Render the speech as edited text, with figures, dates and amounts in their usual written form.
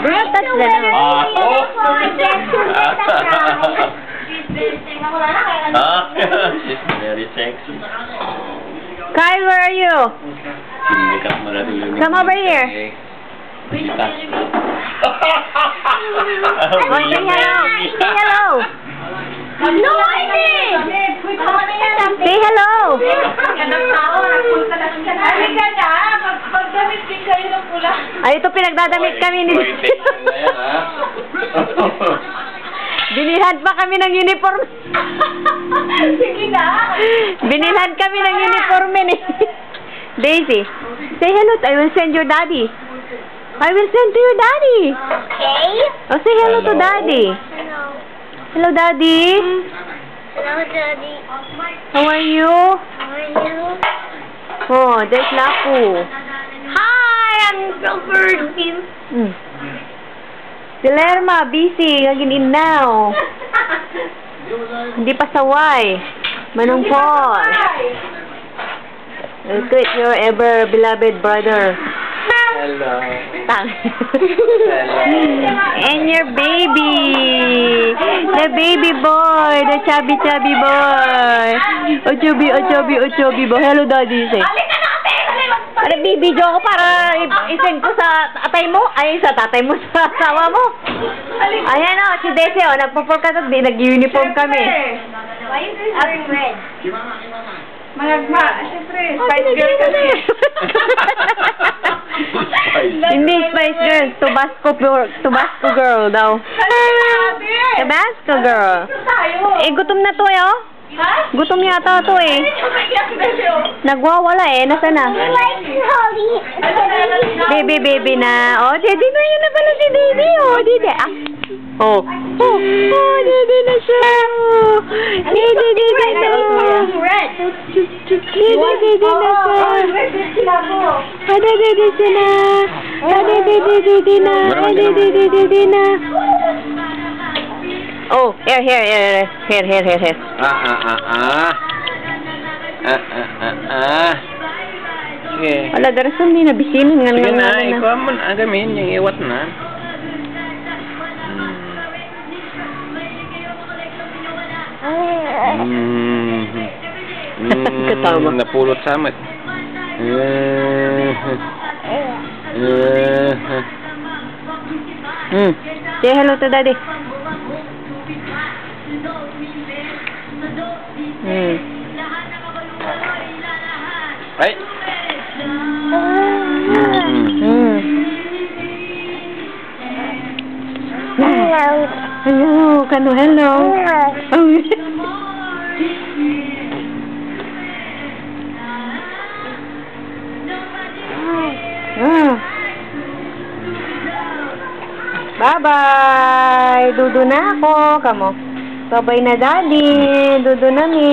Don't touch the She's very sexy. Kyle, where are you? Come over here. Oh, say hello. Say hello. No, I did. Say hello. Ay, ito pinagdadamit kami ni Binilhan pa kami ng uniform. Sige na. Binilhan kami ng uniform ni Daisy. Say hello. I will send your daddy. I will send to your daddy. Okay. Oh, say hello to daddy. Hello. Hello, daddy. Hello, Daddy. How are you? How are you? Oh, there's Lapu. Hi, I'm so thirsty. Si Lerma, busy. Gaginin now. Hindi pa saway. Manong Paul. Greet your ever beloved brother. Hello. And your baby. The baby boy. The chubby boy. Oh, chubby boy. Hello, daddy. Say. Para bibidyo ko para isend ko sa tatay mo. Ay, sa tatay mo, sa asawa mo. Ayan o, si Desi o. Nagpo-fork ka at nag-uniform kami. Why is this wearing red? Siyempre, Spice Girl kasi. Hindi Spice Girl. Tabasco Girl daw. Tabasco Girl. Eh, gutom na to eh, oh. Ha? Gutom yata to eh. Nagwawala eh. Nasaan na? Baby na. Oh, Dede na. Yun na pala si Dede. Oh, Dede. Ah. Oh. Oh, Dede na siya. Dede na. Red. Dede na siya. Dede siya na. Dede na. Oh, here. Sige. Wala, darasan din na bisinin nga. Sige na, ikaw mo na agamin yung iwat na. Katawa. Napulot sa amat. Say hello to daddy. Ay. Hello, kano hello. Bye-bye. Dudu na ako. Kamo. Bye-bye na daddy. Dudu na mi.